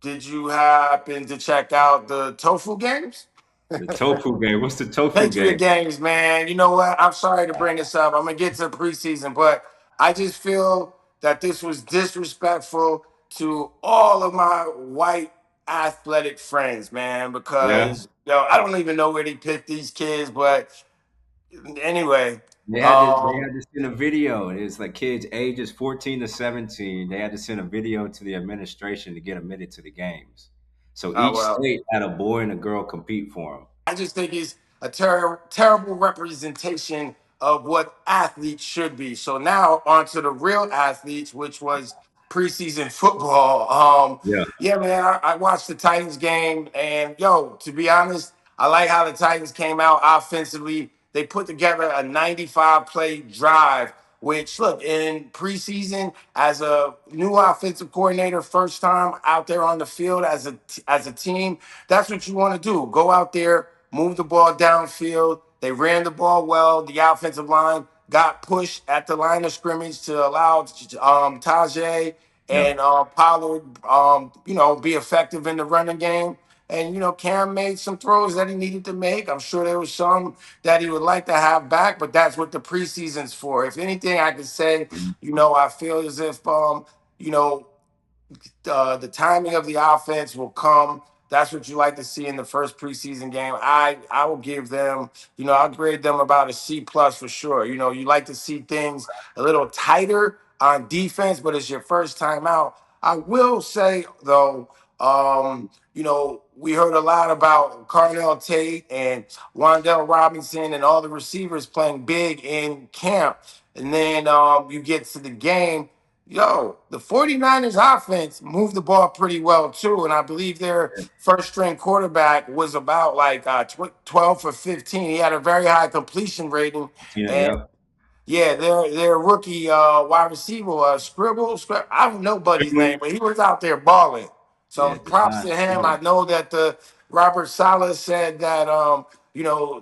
Did you happen to check out the Tofu games? The Tofu game. What's the Tofu Patriot game? Games, man. You know what? I'm sorry to bring this up. I'm gonna get to the preseason, but I just feel that this was disrespectful to all of my white athletic friends, man. Yeah. Because I don't even know where they picked these kids, but anyway, They had to send a video. It's like kids ages 14 to 17. They had to send a video to the administration to get admitted to the games. So oh each well. state had a boy and a girl compete for them. I just think he's a terrible representation of what athletes should be. So now on to the real athletes, which was preseason football. Yeah. Yeah, man, I watched the Titans game, and to be honest, I like how the Titans came out offensively. They put together a 95 play drive. Which look in preseason as a new offensive coordinator, first time out there on the field as a team, that's what you want to do. Go out there, move the ball downfield. They ran the ball well. The offensive line got pushed at the line of scrimmage to allow Tajay Yep. and Pollard, be effective in the running game. And Cam made some throws that he needed to make. I'm sure there was some that he would like to have back, but that's what the preseason's for. If anything, I could say, I feel as if you know, the timing of the offense will come. That's what you like to see in the first preseason game. I will give them, I'll grade them about a C plus for sure. You like to see things a little tighter on defense, but it's your first time out. I will say though, we heard a lot about Carnell Tate and Wandell Robinson and all the receivers playing big in camp. And then you get to the game. The 49ers offense moved the ball pretty well too. And I believe their first string quarterback was about like 12 for 15. He had a very high completion rating. Yeah. And Yep. yeah, their rookie wide receiver, I don't know Buddy's name, but he was out there balling. So Yeah. props to him. I know that the Robert Saleh said that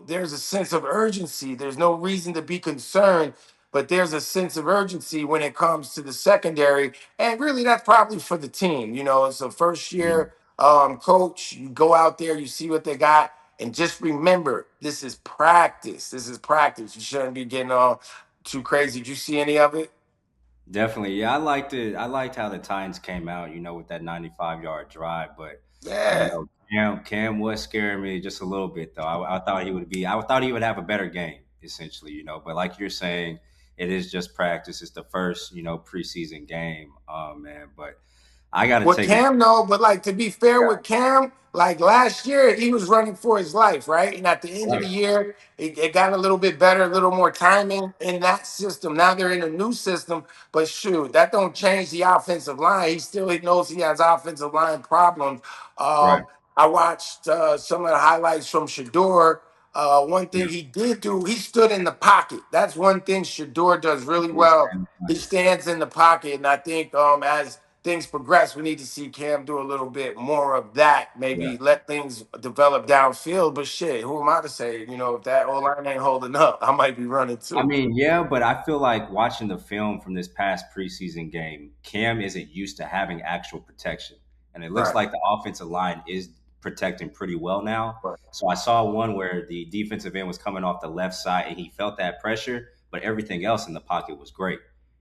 there's a sense of urgency. There's no reason to be concerned, but there's a sense of urgency when it comes to the secondary. And really that's probably for the team. It's a first year coach. You go out there, you see what they got. And just remember, this is practice. This is practice. You shouldn't be getting all too crazy. Did you see any of it? Definitely. Yeah, I liked it. I liked how the Titans came out, with that 95-yard drive. But, Yeah. Cam was scaring me just a little bit, though. I thought I thought he would have a better game, essentially, But like you're saying, it is just practice. It's the first, preseason game, man. But I got to With take it. Cam, no, but like to be fair Yeah, with Cam, like last year he was running for his life, right? And at the end of the right, year, it got a little bit better, a little more timing in that system. Now they're in a new system, but shoot, that don't change the offensive line. He knows he has offensive line problems. right. I watched some of the highlights from Shador. One Yeah, thing he did do, he stood in the pocket. That's one thing Shador does really yeah, well. Cam's He nice. stands in the pocket, and I think as things progress, we need to see Cam do a little bit more of that. Yeah. Maybe let things develop downfield. But shit, who am I to say? If that O line ain't holding up, I might be running I too. mean, yeah, but I feel like watching the film from this past preseason game, Cam isn't used to having actual protection. And it looks Right. like the offensive line is protecting pretty well now. Right. So I saw one where the defensive end was coming off the left side and he felt that pressure, but everything else in the pocket was great.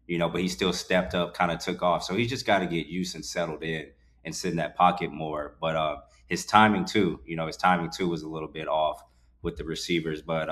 But he still stepped up, kind of took off. So he's just got to get used and settled in and sit in that pocket more. But his timing too was a little bit off with the receivers. But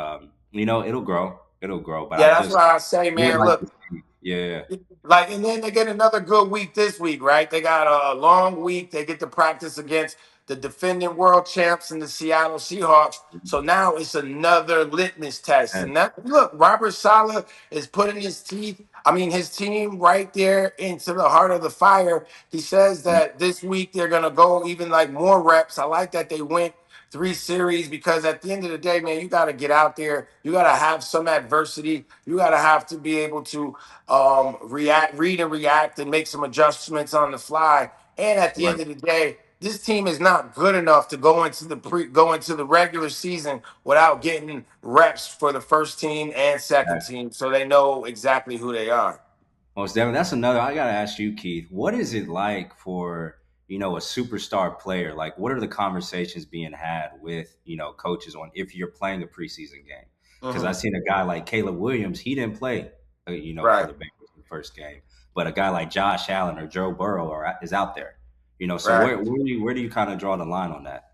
it'll grow. It'll grow. But Yeah, that's why I say, would man. like to Look, see. Yeah. like, and then they get another good week this week, right? They got a long week. They get to practice against the defending world champs in the Seattle Seahawks. So now it's another litmus test. Yeah. And that look, Robert Saleh is putting his team right there into the heart of the fire. He says that this week they're gonna go even like more reps. I like that they went 3 series because at the end of the day, man, you got to get out there. You got to have some adversity. You got to have to be able to read and react, and make some adjustments on the fly. And at the Right. end of the day, this team is not good enough to go into the regular season without getting reps for the first team and second team, so they know exactly who they are. Most definitely. That's another. I gotta ask you, Keith. What is it like for a superstar player, like what are the conversations being had with, coaches on if you're playing a preseason game? Because I Hmm. seen a guy like Caleb Williams, he didn't play, for Right, the Bengals in the first game, but a guy like Josh Allen or Joe Burrow is out there, so right. where do you kind of draw the line on that?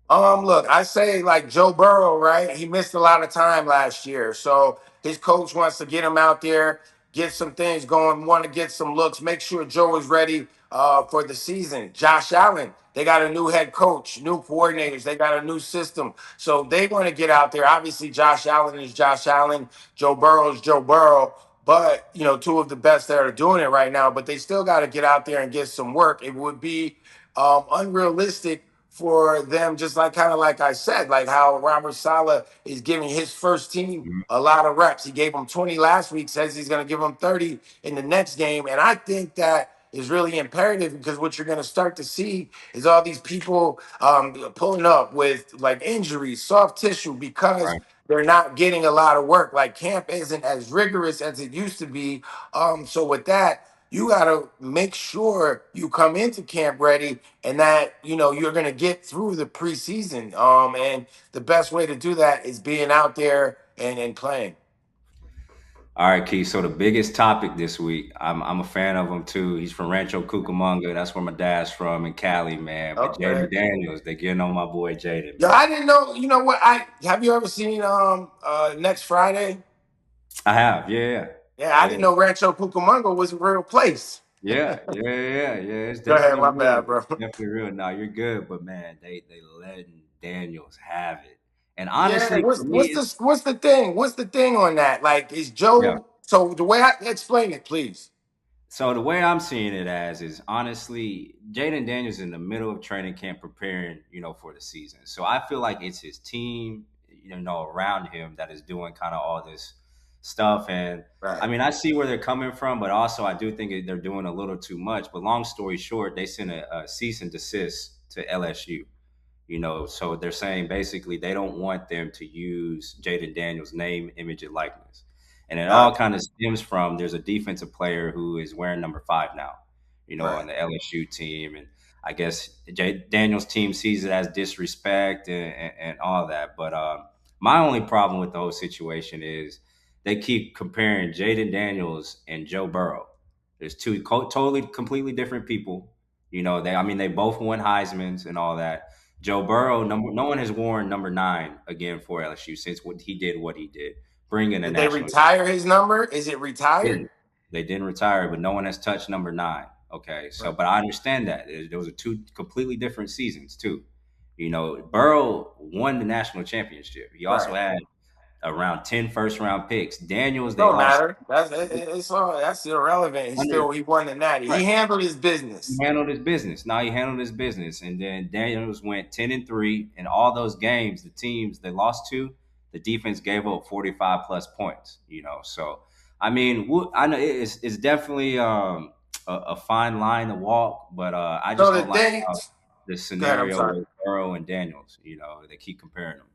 Look, I say like Joe Burrow, right? He missed a lot of time last year, so his coach wants to get him out there, get some things going, want to get some looks, make sure Joe is ready for the season. Josh Allen, they got a new head coach, new coordinators, they got a new system, so they want to get out there. Obviously, Josh Allen is Josh Allen, Joe Burrow is Joe Burrow. But two of the best that are doing it right now. But they still got to get out there and get some work. It would be unrealistic for them, just like kind of like I said, like how Robert Saleh is giving his first team Mhm. a lot of reps. He gave them 20 last week, says he's going to give them 30 in the next game. And I think that is really imperative because what you're going to start to see is all these people pulling up with like injuries, soft tissue, because Right. they're not getting a lot of work. Like camp isn't as rigorous as it used to be. So with that, you got to make sure you come into camp ready and that you're going to get through the preseason. And the best way to do that is being out there and playing. All right, Keith. So the biggest topic this week, I'm a fan of him too. He's from Rancho Cucamonga. That's where my dad's from in Cali, man. But Okay. Jayden Daniels, they getting on my boy Jayden, Yo, man. I didn't know. You know what? I have you ever seen Next Friday? I have, yeah, Yeah, I yeah, didn't know Rancho Cucamonga was a real place. yeah, yeah, yeah, yeah, yeah. It's Go ahead, definitely my real. bad, bro. It's definitely real. Now you're good, but man, they letting Daniels have it. And Yeah, honestly, for me, what's it's this? What's the thing? What's the thing on that? Like, is yeah. Joe? So the way I explain it, please. So the way I'm seeing it as is honestly, Jaden Daniels in the middle of training camp preparing, for the season. So I feel like it's his team, around him that is doing kind of all this stuff. And I Right. mean, I see where they're coming from, but also I do think that they're doing a little too much. But long story short, they sent a cease and desist to LSU. So they're saying basically they don't want them to use Jaden Daniels' name, image, and likeness. And it all Gotcha. kind of stems from there's a defensive player who is wearing number 5 now, on Right. the LSU team. And I guess Daniels' team sees it as disrespect and all that. But my only problem with the whole situation is they keep comparing Jaden Daniels and Joe Burrow. There's two totally, completely different people. They both won Heisman's and all that. Joe Burrow, no one has worn number 9 again for LSU since what he did, bringing a Did they national retire his number? Is it retired? championship. They didn't retire, but no one has touched number 9. Okay, so Right. but I understand that those are two completely different seasons too. Burrow won the national championship. He also Right. had around 10 first round picks. Daniels, It they don't lost matter. It's all that's irrelevant. under. He won the natty. Right. He handled his He business. handled his business. Now he handled his business, and then Daniels went 10-3. In all those games, the teams they lost to, the defense gave up 45 plus points. So I mean, I know it's definitely a fine line to walk, but I So just the don't like thing. how the Go ahead. I'm scenario sorry. with Burrow and Daniels. They keep comparing them.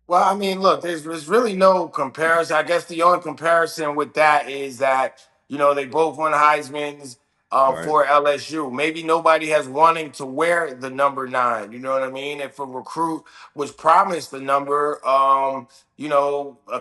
Well, I mean, look, there's really no comparison. I guess the only comparison with that is that they both won Heisman's Right? for LSU. Maybe nobody has wanting to wear the number 9. You know what I mean? If a recruit was promised the number, a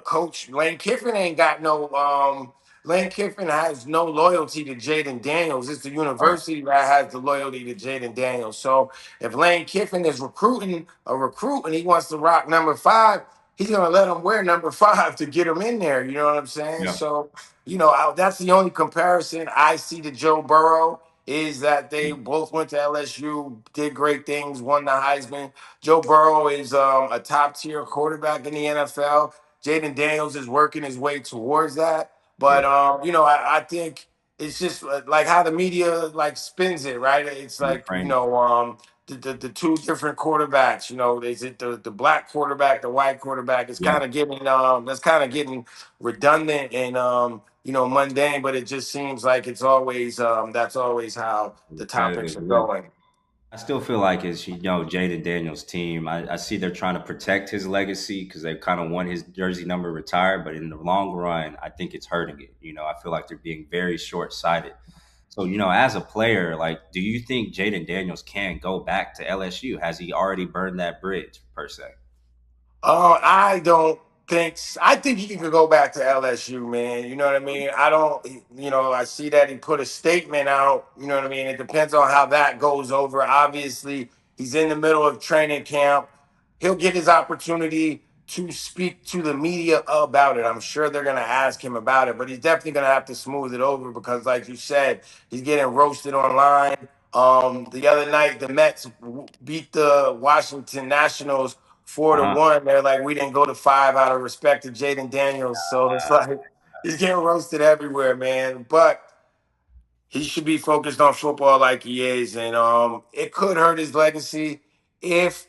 coach Lane Kiffin ain't got no. Lane Kiffin has no loyalty to Jaden Daniels. It's the Right. university that has the loyalty to Jaden Daniels. So if Lane Kiffin is recruiting a recruit and he wants to rock number 5, he's gonna let him wear number 5 to get him in there. You know what I'm saying? Yeah. So, that's the only comparison I see to Joe Burrow is that they both went to LSU, did great things, won the Heisman. Joe Burrow is a top tier quarterback in the NFL. Jaden Daniels is working his way towards that. Yeah. But I think it's just like how the media like spins it, right? It's And they like frame it. the two different quarterbacks. Is it the black quarterback, the white quarterback? It's Yeah. kind of getting that's kind of getting redundant and mundane. But it just seems like it's always that's always how the topics Repetitive. are Yeah. going. I still feel like it's Jaden Daniels' team. I see they're trying to protect his legacy because they kind of want his jersey number retired, but in the long run, I think it's hurting it. I feel like they're being very short sighted. So, as a player, like, do you think Jayden Daniels can go back to LSU? Has he already burned that bridge, per se? I don't think. I think he can go back to LSU, man. You know what I mean? I don't. I see that he put a statement out. You know what I mean? It depends on how that goes over. Obviously, he's in the middle of training camp. He'll get his opportunity to speak to the media about it. I'm sure they're going to ask him about it, but he's definitely going to have to smooth it over because, like you said, he's getting roasted online. The other night, the Mets beat the Washington Nationals four Uh to huh. one. They're like, we didn't go to five out of respect to Jayden Daniels. So it's like he's getting roasted everywhere, man. But he should be focused on football like he is, and it could hurt his legacy if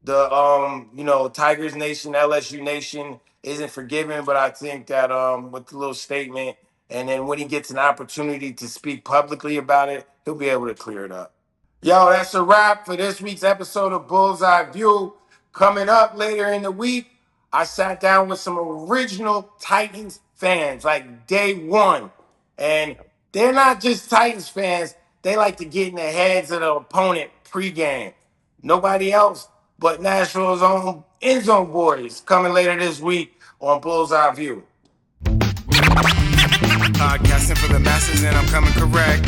the Tigers Nation, LSU Nation isn't forgiven. But I think that with the little statement, and then when he gets an opportunity to speak publicly about it, he'll be able to clear it up. Yo, that's a wrap for this week's episode of Bullseye View. Coming up later in the week, I sat down with some original Titans fans, like day one. And they're not just Titans fans, they like to get in the heads of the opponent pregame. Nobody else but Nashville's own end zone boys coming later this week on Bullseye View. Podcasting for the masses, and I'm coming correct.